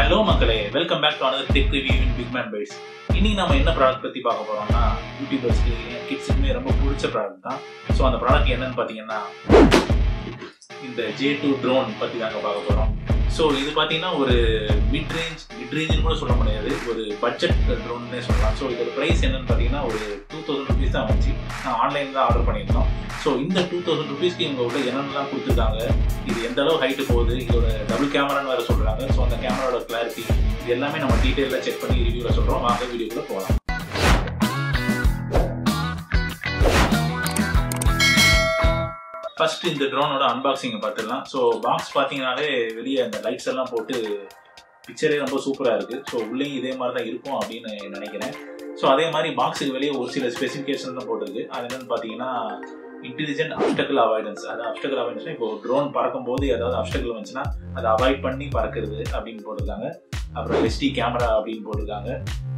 Hello மக்களே, welcome back to another tech review in Big Man Bytes. இன்னைக்கு நம்ம என்ன ப்ராடக்ட் பற்றி பார்க்க போகிறோம்னா, யூடியூபர்ஸ்க்கு கிட்ஸுக்குமே ரொம்ப பிடிச்ச ப்ராடக்ட் தான். ஸோ அந்த ப்ராடக்ட் என்னன்னு பார்த்தீங்கன்னா இந்த J2 ட்ரோன் பற்றி தாங்க பார்க்க போகிறோம். ஸோ இது பார்த்தீங்கன்னா ஒரு மிட்ரேஞ்சுன்னு கூட சொல்ல முடியாது, ஒரு பட்ஜெட் ட்ரோன்னே சொல்லலாம். ஸோ இதோட ப்ரைஸ் என்னன்னு பார்த்தீங்கன்னா ஒரு 2000 rupees தான் வந்துச்சு. நான் ஆன்லைனில் தான் ஆர்டர் பண்ணியிருந்தோம். ஸோ இந்த 2000 rupeesக்கு இவங்க உள்ள என்னென்னலாம் கொடுத்துருக்காங்க, இது எந்த அளவு ஹைட்டு போகுது, இதோட டபுள் கேமரான்னு வேறு சொல்கிறாங்க. ஸோ அந்த கேமராவோட கிளாரிட்டி இது எல்லாமே நம்ம டீட்டெயிலாக செக் பண்ணி ரிவ்யூவில் சொல்கிறோம். வாங்க வீடியோக்குள்ளே போகலாம். ஃபர்ஸ்ட் இந்த ட்ரோனோட அன்பாக்சிங்கை பார்த்துடலாம். ஸோ பாக்ஸ் பார்த்தீங்கன்னாலே வெளியே அந்த லைட்ஸ் எல்லாம் போட்டு பிக்சரே ரொம்ப சூப்பராக இருக்குது. ஸோ உள்ளேயும் இதே மாதிரி தான் இருக்கும் அப்படின்னு நினைக்கிறேன். ஸோ அதே மாதிரி பாக்ஸுக்கு வெளியே ஒரு சில ஸ்பெசிஃபிகேஷன் தான் போட்டிருக்கு. அது என்னென்னு பார்த்தீங்கன்னா இன்டெலிஜென்ட் அப்டக்கிள் அவாய்டன்ஸ். அது அப்டக்கிள் அவாய்டன்ஸ்னா இப்போ ட்ரோன் பறக்கும் போது ஏதாவது அப்டக்கிள் வந்துச்சுன்னா அதை அவாய்ட் பண்ணி பறக்கிறது அப்படின்னு போட்டிருக்காங்க. அப்புறம் SD கேமரா அப்படின்னு போட்டிருக்காங்க.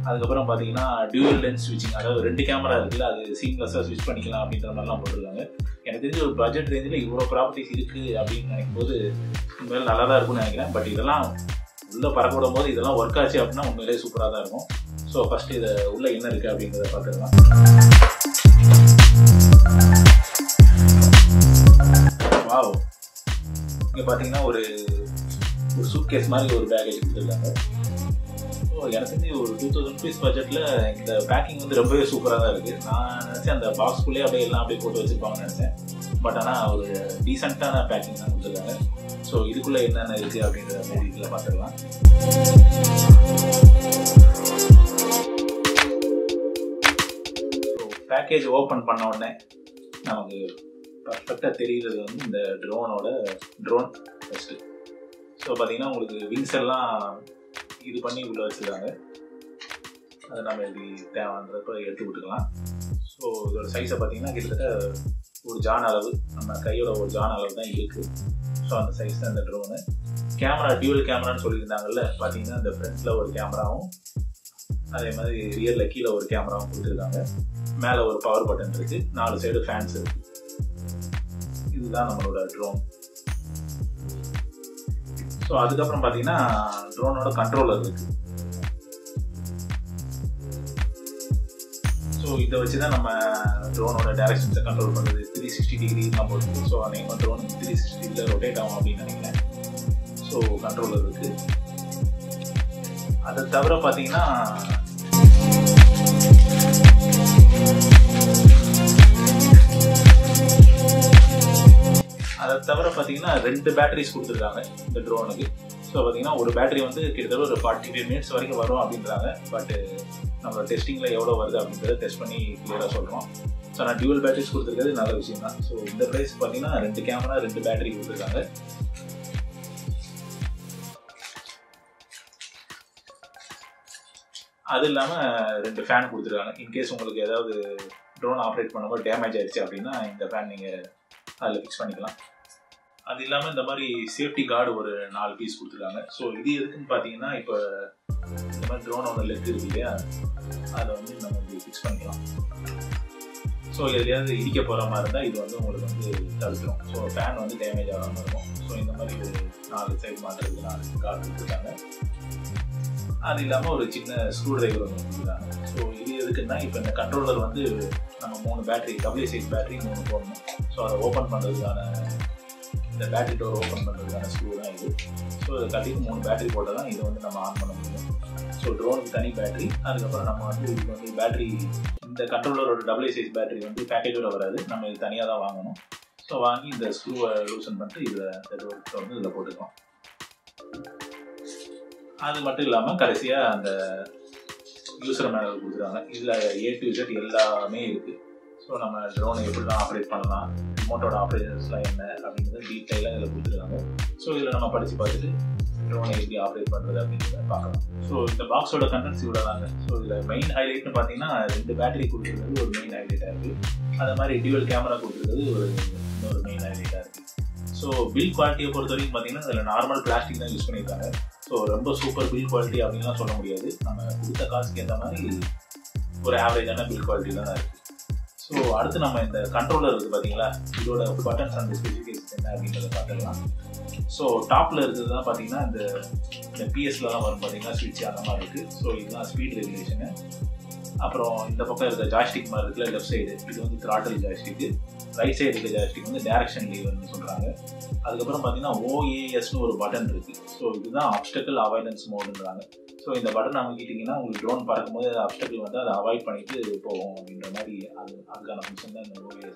அதுக்கப்புறம் பார்த்தீங்கன்னா டியூவல் லென்ஸ் ஸ்விட்சிங், அதாவது 2 கேமரா இருக்குல்ல, அது சீம்லெஸ்ஸாக ஸ்விட்ச் பண்ணிக்கலாம் அப்படின்ற மாதிரிலாம் போட்டிருக்காங்க. எனக்கு தெரிஞ்ச ஒரு பட்ஜெட் ரேஞ்சில் இவ்வளோ ப்ராப்பர்ட்டிஸ் இருக்குது அப்படின்னு நினைக்கும் போது உண்மையிலே நல்லா தான் இருக்கும்னு நினைக்கிறேன். பட் இதெல்லாம் உள்ளே பறக்க விடும் போது இதெல்லாம் ஒர்க் ஆச்சு அப்படின்னா உண்மையிலே சூப்பராக தான் இருக்கும். ஸோ ஃபஸ்ட்டு இதை உள்ளே என்ன இருக்குது அப்படிங்கிறத பார்த்துக்கலாம். வாவ், இங்கே பார்த்தீங்கன்னா ஒரு சூட்கேஸ் மாதிரி ஒரு பேக்கேஜ் கொடுத்துருக்காங்க. ஸோ எனக்கு தெரிஞ்சு ஒரு 2000 rupees பட்ஜெட்டில் இந்த பேக்கிங் வந்து ரொம்பவே சூப்பராக தான் இருக்குது. நான் நினச்சேன் அந்த பாக்ஸ்குள்ளேயே அப்படியே எல்லாம் அப்படியே போட்டு வச்சுருப்பாங்கன்னு நினச்சேன். பட் ஆனால் ஒரு டீசெண்டான பேக்கிங் தான் கொடுத்துருக்காங்க. ஸோ இதுக்குள்ளே என்னென்ன இருக்குது அப்படின்ற மாதிரி இதில் பார்த்துக்கலாம். ஸோ பேக்கேஜ் ஓப்பன் பண்ண உடனே நமக்கு பர்ஃபெக்டாக தெரிகிறது வந்து இந்த ட்ரோன் ஃபஸ்ட்டு. ஸோ பார்த்தீங்கன்னா உங்களுக்கு விங்ஸ் எல்லாம் இது பண்ணி உள்ளே வச்சுருக்காங்க. அதை நம்ம இப்படி தேவைன்றப்ப எடுத்து விட்டுக்கலாம். ஸோ இதோட சைஸை பார்த்தீங்கன்னா கிட்டத்தட்ட ஒரு ஜான் அளவு, நம்ம கையோட ஒரு ஜான் அளவு தான் இருக்குது. ஸோ அந்த சைஸ் தான் இந்த ட்ரோனு. கேமரா டியூவல் கேமரான்னு சொல்லியிருந்தாங்கல்ல, பார்த்தீங்கன்னா இந்த ஃப்ரண்ட்டில் ஒரு கேமராவும் அதே மாதிரி ரியரில் கீழே ஒரு கேமராவும் கொடுத்துருக்காங்க. மேலே ஒரு பவர் பட்டன் இருக்குது, 4 சைடு ஃபேன்ஸ் இருக்குது. இதுதான் நம்மளோட ட்ரோன். ஸோ அதுக்கப்புறம் பார்த்தீங்கன்னா ட்ரோனோட கண்ட்ரோலர் இருக்குது. ஸோ இதை வச்சு தான் நம்ம ட்ரோனோட டைரக்ஷன்ஸை கண்ட்ரோல் பண்ணுறது. 360 டிகிரிலாம் போட்டு, ஸோ அன்றைக்கி ட்ரோன் 360 டிகிரியில் ரொட்டேட் ஆகும் அப்படின்னு நினைக்கிறேன். ஸோ கண்ட்ரோலர் இருக்குது. அதை தவிர பார்த்தீங்கன்னா பார்த்தீங்கன்னா 2 பேட்டரிஸ் கொடுத்துருக்காங்க இந்த ட்ரோனுக்கு. ஸோ பார்த்தீங்கன்னா ஒரு பேட்டரி வந்து கிட்டத்தட்ட ஒரு 45 minutes வரைக்கும் வரும் அப்படின்றாங்க. பட் நம்ம டெஸ்டிங்கில் எவ்வளோ வருது அப்படின்றத டெஸ்ட் பண்ணி கிளியராக சொல்கிறோம். ஸோ நான் டியூவல் பேட்டரிஸ் கொடுத்துருக்கிறது நல்ல விஷயம் தான். ஸோ இந்த ப்ரைஸ் பார்த்தீங்கன்னா 2 கேமரா 2 பேட்டரி கொடுத்துருக்காங்க. அது இல்லாமல் 2 ஃபேன் கொடுத்துருக்காங்க. இன்கேஸ் உங்களுக்கு ஏதாவது ட்ரோன் ஆப்ரேட் பண்ணும்போது டேமேஜ் ஆயிடுச்சு அப்படின்னா இந்த ஃபேன் நீங்கள் அதில் ஃபிக்ஸ் பண்ணிக்கலாம். அது இல்லாமல் இந்த மாதிரி சேஃப்டி கார்டு ஒரு 4 பீஸ் கொடுத்துருக்காங்க. ஸோ இது எதுக்குன்னு பார்த்தீங்கன்னா, இப்போ இந்த மாதிரி ட்ரோனோட லெக் இருக்கு இல்லையா, அதை வந்து நம்ம இப்படி ஃபிக்ஸ் பண்ணிக்கலாம். ஸோ எதுலையாவது இடிக்க போகிற மாதிரி இருந்தால் இது வந்து உங்களுக்கு வந்து தடுத்துரும். ஸோ ஃபேன் வந்து டேமேஜ் ஆகாமல் இருக்கும். ஸோ இந்த மாதிரி ஒரு 4 சைடு மாட்டுறதுக்கு 4 கார்டு கொடுத்துருக்காங்க. அது இல்லாமல் ஒரு சின்ன ஸ்க்ரூ டிரைவர் ஒன்று கொடுத்துருக்காங்க. ஸோ இது எதுக்குன்னா, இப்போ இந்த கண்ட்ரோலர் வந்து நம்ம 3 பேட்டரி AA பேட்டரி 3 போடணும். ஸோ அதை ஓப்பன் பண்ணுறதுக்கான இந்த பேட்டரி டோர் ஓப்பன் பண்ணுறதுக்கான ஸ்க்ரூ தான் இது. ஸோ இதை கட்டிட்டு 3 பேட்டரி போட்டால் தான் இதை வந்து நம்ம ஆன் பண்ண முடியும். ஸோ ட்ரோனுக்கு தனி பேட்டரி, அதுக்கப்புறம் நம்ம வந்து இதுக்கு வந்து பேட்டரி, இந்த கண்ட்ரோலரோட AA பேட்டரி வந்து பேக்கேஜோட வராது, நம்ம இது தனியாக தான் வாங்கணும். ஸோ வாங்கி இந்த ஸ்க்ரூவை லூசன் பண்ணிட்டு இதில் வந்து இதில் போட்டுக்கலாம். அது மட்டும் இல்லாமல் கடைசியாக அந்த யூசர் மேனுவல் கொடுத்துருக்காங்க. இதில் A to Z எல்லாமே இருக்குது. ஸோ நம்ம ட்ரோனை எப்படிலாம் ஆப்ரேட் பண்ணலாம், ரிமோட்டோட ஆப்ரேஷன்ஸ்லாம் என்ன அப்படிங்கிறத டீட்டெயிலாக இதில் கொடுத்துருக்காங்க. ஸோ இதில் நம்ம படித்து பார்த்துட்டு ட்ரோனை எப்படி ஆப்ரேட் பண்ணுறது அப்படிங்கிறத பார்க்கலாம். ஸோ இந்த பாக்ஸோட கண்டென்ட்ஸ் இவ்வளோ தாங்க. ஸோ இதில் மெயின் ஹைலைட்னு பார்த்தீங்கன்னா 2 பேட்டரி கொடுத்துருக்கிறது ஒரு மெயின் ஹைலைட்டாக இருக்குது. அதே மாதிரி டியூவல் கேமரா கொடுத்துருக்கிறது இன்னொரு மெயின் ஹைலைட்டாக இருக்குது. ஸோ பில் குவாலிட்டியை பொறுத்த வரைக்கும் பார்த்தீங்கன்னா அதில் நார்மல் பிளாஸ்டிக் தான் யூஸ் பண்ணியிருக்காங்க. ஸோ ரொம்ப சூப்பர் பில் குவாலிட்டி அப்படின்லாம் சொல்ல முடியாது. நம்ம கொடுத்த காசுக்கு ஏற்ற மாதிரி ஒரு ஆவரேஜான பில் குவாலிட்டி தான் இருக்குது. ஸோ அடுத்து நம்ம இந்த கண்ட்ரோலர் இருக்குது பார்த்தீங்களா, இதோட பட்டன்ஸ் அண்ட் ஸ்பெசிஃபிகேஷன் என்ன அப்படின்றத பார்த்துக்கலாம். ஸோ டாப்பில் இருக்கிறது தான் பார்த்தீங்கன்னா இந்த பிஎஸ்லலாம் வரும் பார்த்தீங்கன்னா ஸ்விட்ச் அந்த மாதிரி இருக்குது. ஸோ இதுதான் ஸ்பீட் ரெகுலேஷனு. அப்புறம் இந்த பக்கம் இருக்க ஜாய்ஸ்டிக் மாதிரி இருக்குல்ல லெஃப்ட் சைடு, இது வந்து த்ராட்டில் ஜாய்ஸ்டிக்கு. ரைட் சைடு இருக்க ஜாய்ஸ்டிக் வந்து டைரக்ஷன் லீவர்னு சொல்கிறாங்க. அதுக்கப்புறம் பார்த்தீங்கன்னா OASன்னு ஒரு பட்டன் இருக்குது. ஸோ இதுதான் ஆப்ஸ்டக்கிள் அவாய்டன்ஸ் மோடுன்றாங்க. ஸோ இந்த பட்டன் அமைக்கிட்டிங்கன்னா உங்களுக்கு ட்ரோன் பறக்கும்போது ஆப்ஸ்டக்கிள் வந்து அதை அவாய்ட் பண்ணிட்டு போகும் அப்படின்ற மாதிரி அதுக்கான ஃபங்க்ஷன் தான் இந்த OAS.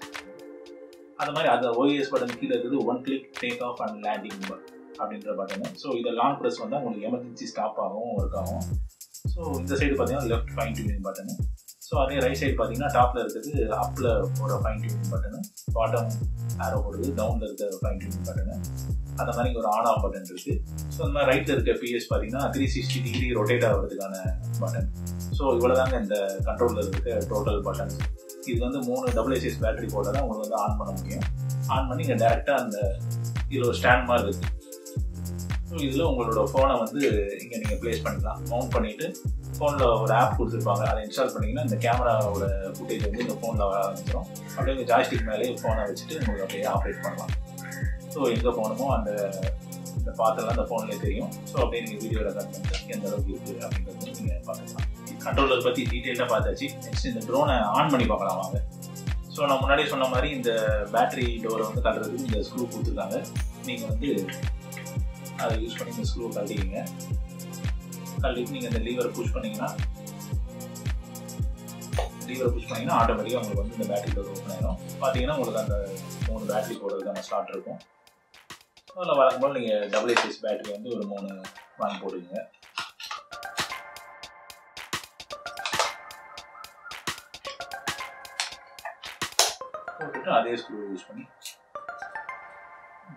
அந்த மாதிரி அந்த OAS பட்டன் கீழே இருக்குது 1 click take off and landing அப்படின்ற பட்டனு. ஸோ இதை லாங் ப்ரெஸ் வந்து உங்களுக்கு எமர்ஜென்சி ஸ்டாப் ஆகும், ஒர்க் ஆகும். ஸோ இந்த சைடு பார்த்தீங்கன்னா left fine tuning button. So அதே ரைட் சைடு பார்த்தீங்கன்னா டாப்பில் இருக்கிறது அப்பில் போகிற ஃபைன் டியூனிங் பட்டனு, பாட்டம் ஆரோ போடுறது டவுனில் இருக்கிற ஃபைன் டியூனிங் பட்டனு. அந்த மாதிரி இங்கே ஒரு ஆன் ஆஃப் பட்டன் இருக்குது. ஸோ அந்த மாதிரி ரைட்டில் இருக்க பிஎஸ் பார்த்தீங்கன்னா 360 டிகிரி ரொட்டேட் ஆகிறதுக்கான பட்டன். ஸோ இவ்வளோ தாங்க இந்த கண்ட்ரோலில் இருக்க டோட்டல் பட்டன். இது வந்து 3 AA பேட்டரி போட்டால் தான் உங்களுக்கு வந்து ஆன் பண்ண முடியும். ஆன் பண்ணி இங்கே டேரெக்டாக அந்த இதில் ஒரு ஸ்டாண்ட் மாதிரி இருக்குது. ஸோ இதில் உங்களோட ஃபோனை வந்து இங்கே நீங்கள் ப்ளேஸ் பண்ணிக்கலாம். மவுண்ட் பண்ணிவிட்டு ஃபோனில் ஒரு ஆப் கொடுத்துருப்பாங்க, அதை இன்ஸ்டால் பண்ணிங்கன்னா இந்த கேமராவோட ஃபுட்டேஜ் வந்து இந்த ஃபோனில் வர ஆரம்பிச்சிடும். அப்படியே உங்கள் ஜாய்ஸ்டிக் மேலே ஃபோனை வச்சுட்டு உங்களுக்கு அப்படியே ஆப்ரேட் பண்ணலாம். ஸோ எங்கே போகணுமோ இந்த பாத்தெல்லாம் அந்த ஃபோன்லேயே தெரியும். ஸோ அப்படியே நீங்கள் வீடியோ ரெக்கார்ட் பண்ணிட்டு எந்த அளவுக்கு இருக்குது அப்படின்றது நீங்கள் பார்த்துக்கலாம். கண்ட்ரோலர் பற்றி டீட்டெயிலாக பார்த்தாச்சு. நெக்ஸ்ட் இந்த ட்ரோனை ஆன் பண்ணி பார்க்கலாம் வாங்க. ஸோ நான் முன்னாடியே சொன்ன மாதிரி இந்த பேட்டரி டோரை வந்து கட்டுறதுக்கு இந்த ஸ்க்ரூ கொடுத்துருக்காங்க. நீங்கள் வந்து அதை யூஸ் பண்ணி இந்த ஸ்க்ரூவை கழட்டிக்கிங்க. கழட்டிட்டு நீங்கள் இந்த லீவரை புஷ் பண்ணிங்கன்னா ஆட்டோமேட்டிக்காக உங்களுக்கு வந்து இந்த பேட்டரி டோர் ஓப்பன் ஆகிடும். பார்த்தீங்கன்னா உங்களுக்கு அந்த 3 பேட்டரி போடுறதுக்கான ஸ்லாட் இருக்கும். அதில் வழங்கும்போது நீங்கள் AA பேட்டரி வந்து ஒரு 3 வாங்கி போடுவீங்க. போட்டுட்டு அதே ஸ்க்ரூ யூஸ் பண்ணி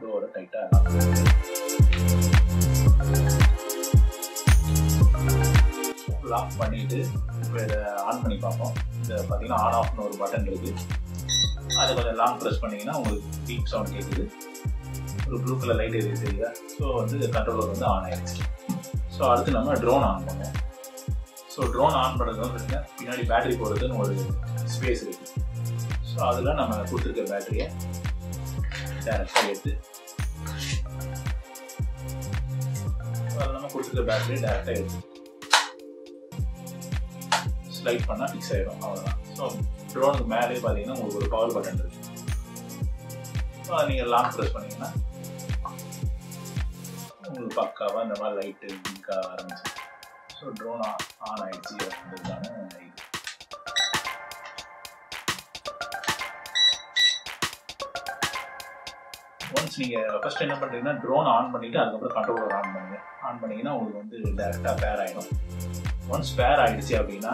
டோரை டைட்டாக லாக் பண்ணிவிட்டு இப்போ இதை ஆன் பண்ணி பார்ப்போம். இந்த பார்த்தீங்கன்னா ஆன் ஆஃப்னு ஒரு பட்டன் இருக்குது. அதை கொஞ்சம் லாங் ப்ரெஸ் பண்ணிங்கன்னா உங்களுக்கு பீப் சவுண்ட் கேட்குது. ஒரு ப்ளூ கலர் லைட் எரியுது தெரியுதா? ஸோ வந்து கண்ட்ரோலர் வந்து ஆன் ஆகிடுச்சு. ஸோ அடுத்து நம்ம ட்ரோன் ஆன் பண்ணுவோம். ஸோ ட்ரோன் ஆன் பண்ணுறது வந்து பின்னாடி பேட்டரி போடுறதுன்னு ஒரு ஸ்பேஸ் இருக்குது. ஸோ அதில் நம்ம கொடுத்துருக்க பேட்டரியை டேரெக்டாக எடுத்து ஸ்லைட் பண்ணால் ஃபிக்ஸ் ஆகிடும். அவ்வளோதான். ஸோ ட்ரோனுக்கு மேலே பார்த்தீங்கன்னா உங்களுக்கு ஒரு பவர் பட்டன் இருக்குது. ஸோ அதை நீங்கள் லாங் ப்ரெஸ் பண்ணிங்கன்னா உங்களுக்கு பக்காவாக இந்த மாதிரி லைட்டு பிங்க் ஆக ஆரம்பிச்சு. ஸோ ட்ரோன் ஆன் ஆகிடுச்சு அப்படின்றதுக்கான இது. ஒன்ஸ் நீங்கள் ஃபஸ்ட் என்ன பண்ணுறீங்கன்னா ட்ரோன் ஆன் பண்ணிவிட்டு அதுக்கப்புறம் கண்ட்ரோலர் ஆன் பண்ணுங்கள். ஆன் பண்ணிங்கன்னா உங்களுக்கு வந்து டேரெக்டாக பேர் ஆகிடும். ஒன்ஸ் பேர் ஆகிடுச்சு அப்படின்னா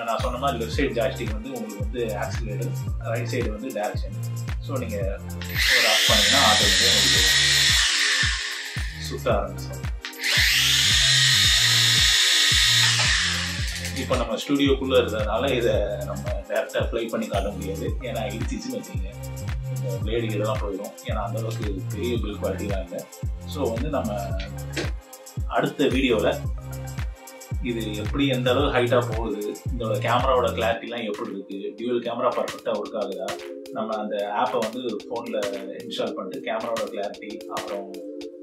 நான் சொன்ன மாதிரி லெஃப்ட் சைடு ஜாய்ஸ்டிக் வந்து உங்களுக்கு வந்து ஆக்சிலேட்டர், ரைட் சைடு வந்து டைரக்ஷன். ஸோ நீங்கள் ஒரு ஆஃப் பண்ணிங்கன்னா ஆட்டோமேட்டிக்காக உங்களுக்கு சுத்த ஆரம்பிச்சிடும். இப்போ நம்ம ஸ்டுடியோக்குள்ளே இருக்கிறதுனால இதை நம்ம டேரெக்டாக ஃப்ளை பண்ணி காட்ட முடியாது. ஏன்னா இடிச்சிச்சுன்னு வச்சுங்க இந்த பிளேடு இதெல்லாம் போயிடும். ஏன்னா அந்தளவுக்கு பெரிய பில் குவாலிட்டிலாம் இல்லை. ஸோ வந்து நம்ம அடுத்த வீடியோவில் இது எப்படி எந்த அளவு ஹைட்டாக போகுது, இதோட கேமராவோட கிளாரிட்டிலாம் எப்படி இருக்குது, டியூவல் கேமரா பர்ஃபெக்டாக ஒர்க் ஆகுதா, நம்ம அந்த ஆப்பை வந்து ஃபோனில் இன்ஸ்டால் பண்ணிட்டு கேமராவோட கிளாரிட்டி அப்புறம்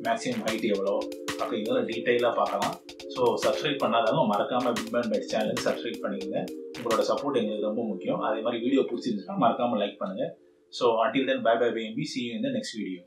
மேக்ஸிமம் ஹைட் எவ்வளோ அப்படி இதெல்லாம் டீட்டெயிலாக பார்க்கலாம். ஸோ சப்ஸ்கிரைப் பண்ணாதவங்க மறக்காமல் பிக் பேண்ட் பெட் சேனலுக்கு சப்ஸ்கிரைப் பண்ணிடுங்க. உங்களோட சப்போர்ட் எங்களுக்கு ரொம்ப முக்கியம். அதே மாதிரி வீடியோ பிடிச்சிருந்துச்சுன்னா மறக்காமல் லைக் பண்ணுங்கள். So until then, bye bye BMB. See you in the next video.